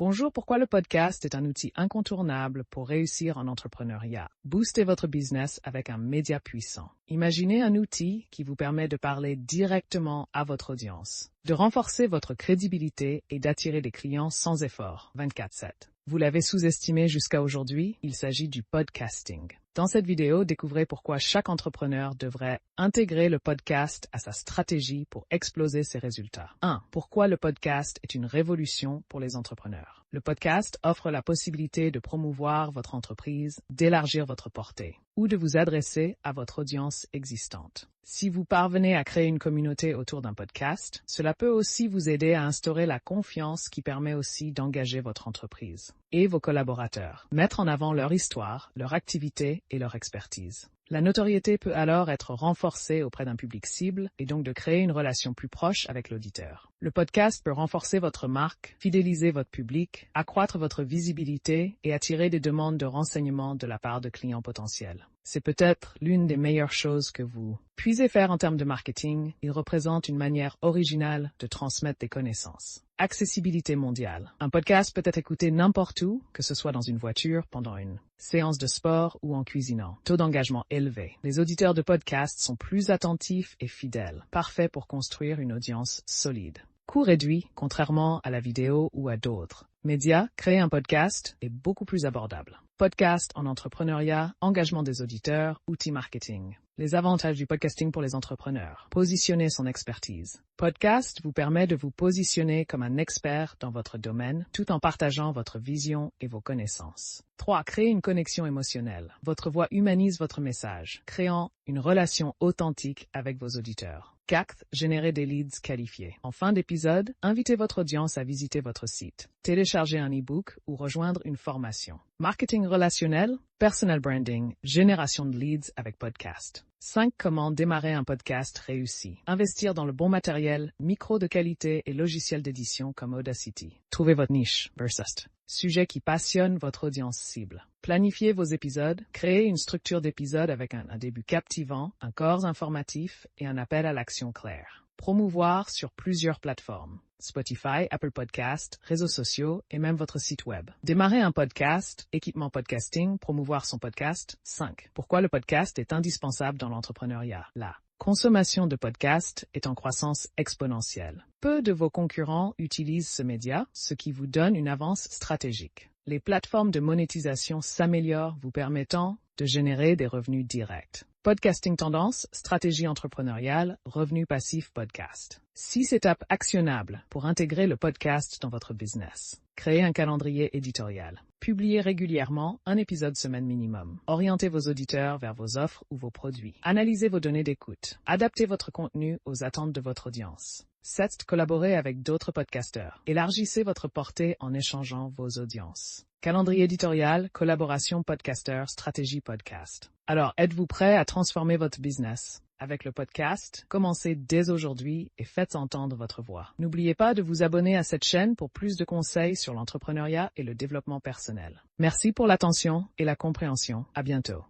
Bonjour, pourquoi le podcast est un outil incontournable pour réussir en entrepreneuriat. Boostez votre business avec un média puissant. Imaginez un outil qui vous permet de parler directement à votre audience, de renforcer votre crédibilité et d'attirer des clients sans effort, 24/7. Vous l'avez sous-estimé jusqu'à aujourd'hui, il s'agit du podcasting. Dans cette vidéo, découvrez pourquoi chaque entrepreneur devrait intégrer le podcast à sa stratégie pour exploser ses résultats. 1. Pourquoi le podcast est une révolution pour les entrepreneurs. Le podcast offre la possibilité de promouvoir votre entreprise, d'élargir votre portée ou de vous adresser à votre audience existante. Si vous parvenez à créer une communauté autour d'un podcast, cela peut aussi vous aider à instaurer la confiance qui permet aussi d'engager votre entreprise et vos collaborateurs, mettre en avant leur histoire, leur activité et leur expertise. La notoriété peut alors être renforcée auprès d'un public cible et donc de créer une relation plus proche avec l'auditeur. Le podcast peut renforcer votre marque, fidéliser votre public, accroître votre visibilité et attirer des demandes de renseignements de la part de clients potentiels. C'est peut-être l'une des meilleures choses que vous puissiez faire en termes de marketing. Il représente une manière originale de transmettre des connaissances. Accessibilité mondiale. Un podcast peut être écouté n'importe où, que ce soit dans une voiture, pendant une séance de sport ou en cuisinant. Taux d'engagement élevé. Les auditeurs de podcasts sont plus attentifs et fidèles. Parfait pour construire une audience solide. Coût réduit, contrairement à la vidéo ou à d'autres médias, créer un podcast est beaucoup plus abordable. Podcast en entrepreneuriat, engagement des auditeurs, outils marketing. Les avantages du podcasting pour les entrepreneurs. Positionner son expertise. Podcast vous permet de vous positionner comme un expert dans votre domaine tout en partageant votre vision et vos connaissances. 3. Créer une connexion émotionnelle. Votre voix humanise votre message, créant une relation authentique avec vos auditeurs. 4. Générer des leads qualifiés. En fin d'épisode, invitez votre audience à visiter votre site, télécharger un e-book ou rejoindre une formation. Marketing relationnel, personal branding, génération de leads avec podcast. 5. Comment démarrer un podcast réussi. Investir dans le bon matériel, micro de qualité et logiciel d'édition comme Audacity. Trouvez votre niche, Versast. Sujet qui passionne votre audience cible. Planifiez vos épisodes, créez une structure d'épisode avec un début captivant, un corps informatif et un appel à l'action clair. Promouvoir sur plusieurs plateformes. Spotify, Apple Podcasts, réseaux sociaux et même votre site web. Démarrer un podcast, équipement podcasting, promouvoir son podcast. 5. Pourquoi le podcast est indispensable dans l'entrepreneuriat. La consommation de podcasts est en croissance exponentielle. Peu de vos concurrents utilisent ce média, ce qui vous donne une avance stratégique. Les plateformes de monétisation s'améliorent, vous permettant de générer des revenus directs. Podcasting tendance, stratégie entrepreneuriale, revenus passifs podcast. 6 étapes actionnables pour intégrer le podcast dans votre business. Créer un calendrier éditorial. Publier régulièrement, un épisode semaine minimum. Orientez vos auditeurs vers vos offres ou vos produits. Analysez vos données d'écoute. Adaptez votre contenu aux attentes de votre audience. 7. Collaborez avec d'autres podcasteurs. Élargissez votre portée en échangeant vos audiences. Calendrier éditorial, collaboration podcasteur, stratégie podcast. Alors, êtes-vous prêt à transformer votre business? Avec le podcast, commencez dès aujourd'hui et faites entendre votre voix. N'oubliez pas de vous abonner à cette chaîne pour plus de conseils sur l'entrepreneuriat et le développement personnel. Merci pour l'attention et la compréhension. À bientôt.